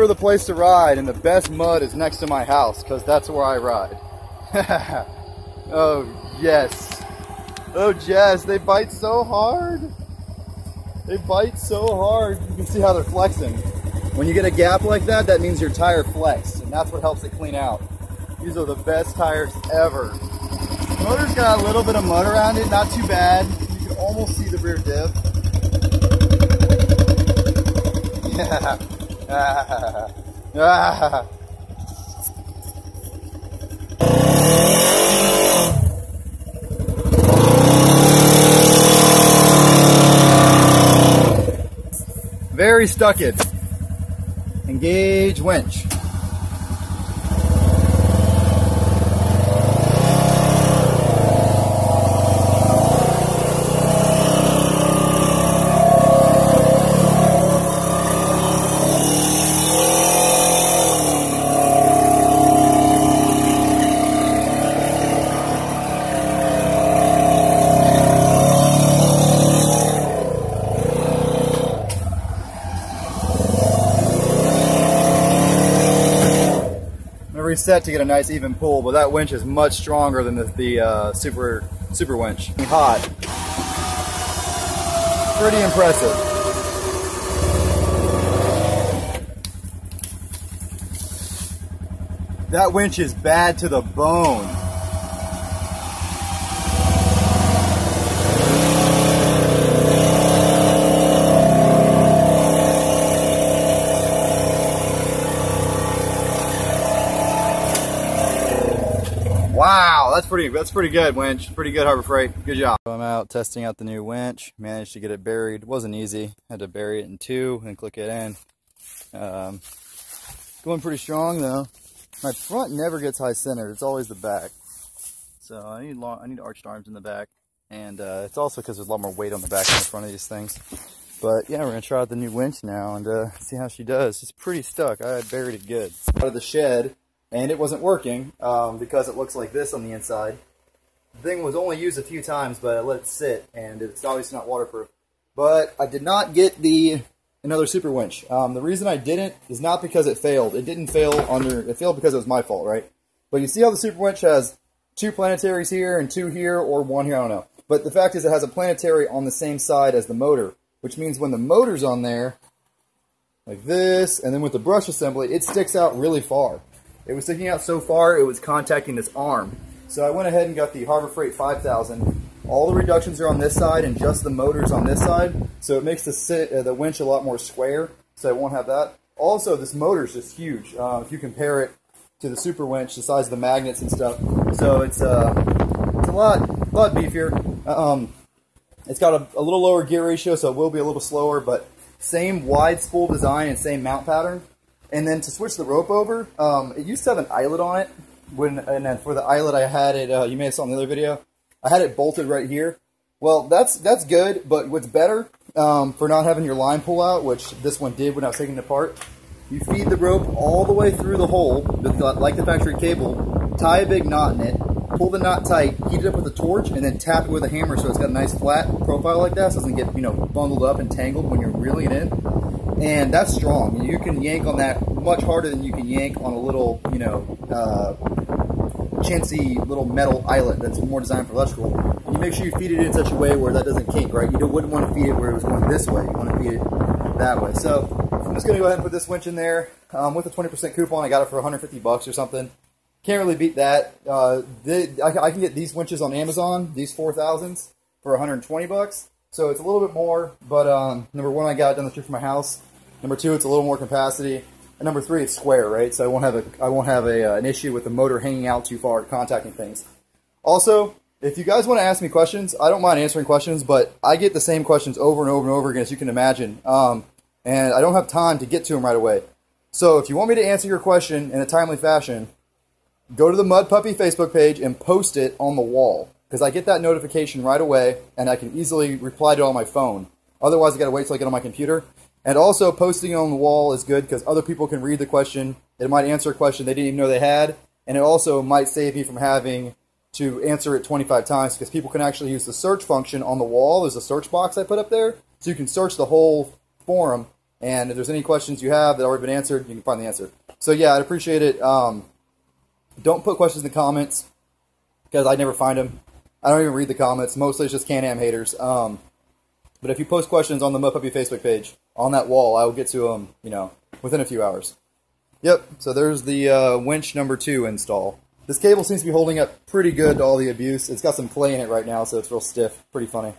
the place to ride, and the best mud is next to my house because that's where I ride. Oh, yes. Oh, Jess, they bite so hard. They bite so hard. You can see how they're flexing. When you get a gap like that, that means your tire flexed, and that's what helps it clean out. These are the best tires ever. The motor's got a little bit of mud around it, not too bad. You can almost see the rear diff. Very stuck it. Engage winch. Reset to get a nice even pull, but that winch is much stronger than the super winch. Hot. Pretty impressive. That winch is bad to the bone. Wow, that's pretty good, winch. Pretty good, Harbor Freight. Good job. I'm out testing out the new winch. Managed to get it buried. Wasn't easy. Had to bury it in two and click it in. Going pretty strong though. My front never gets high centered. It's always the back. So I need arched arms in the back, and it's also because there's a lot more weight on the back than the front of these things. But yeah, we're gonna try out the new winch now and see how she does. It's pretty stuck. I had buried it good. Out of the shed. And it wasn't working because it looks like this on the inside. The thing was only used a few times, but I let it sit, and it's obviously not waterproof. But I did not get another super winch. The reason I didn't is not because it failed. It didn't fail it failed because it was my fault, right? But you see how the super winch has two planetaries here and two here, or one here, I don't know. But the fact is it has a planetary on the same side as the motor, which means when the motor's on there, like this, and then with the brush assembly, it sticks out really far. It was sticking out so far, it was contacting this arm. So I went ahead and got the Harbor Freight 5000. All the reductions are on this side and just the motor's on this side. So it makes the winch a lot more square, so I won't have that. Also, this motor's just huge. If you compare it to the super winch, the size of the magnets and stuff. So it's a lot beefier. It's got a little lower gear ratio, so it will be a little slower, but same wide spool design and same mount pattern. And then to switch the rope over, it used to have an eyelet on it. And then for the eyelet, I had it, you may have saw in the other video, I had it bolted right here. Well, that's good, but what's better for not having your line pull out, which this one did when I was taking it apart, you feed the rope all the way through the hole, like the factory cable, tie a big knot in it, pull the knot tight, heat it up with a torch, and then tap it with a hammer so it's got a nice flat profile like that, so it doesn't get, bundled up and tangled when you're reeling it in. And that's strong. You can yank on that much harder than you can yank on a little, chintzy little metal eyelet that's more designed for electrical. And you make sure you feed it in such a way where that doesn't kink, right? You wouldn't want to feed it where it was going this way. You want to feed it that way. So I'm just going to go ahead and put this winch in there. With a 20% coupon, I got it for 150 bucks or something. Can't really beat that. I can get these winches on Amazon, these 4000s, for 120 bucks. So it's a little bit more, but number one, I got it down the street from my house. Number two, it's a little more capacity. And number three, it's square, right? So I won't have an issue with the motor hanging out too far, contacting things. Also, if you guys want to ask me questions, I don't mind answering questions, but I get the same questions over and over and over again, as you can imagine. And I don't have time to get to them right away. So if you want me to answer your question in a timely fashion, go to the Mud Puppy Facebook page and post it on the wall, because I get that notification right away, and I can easily reply to it on my phone. Otherwise, I got to wait till I get on my computer. And also, posting it on the wall is good because other people can read the question. It might answer a question they didn't even know they had. And it also might save me from having to answer it 25 times because people can actually use the search function on the wall. There's a search box I put up there. So you can search the whole forum And if there's any questions you have that already been answered, you can find the answer. So yeah, I'd appreciate it. Don't put questions in the comments because I never find them. I don't even read the comments. Mostly it's just Can-Am haters. But if you post questions on the MoPuppy Facebook page, on that wall, I will get to them, you know, within a few hours. Yep, so there's the winch number 2 install. This cable seems to be holding up pretty good to all the abuse. It's got some clay in it right now, so it's real stiff. Pretty funny.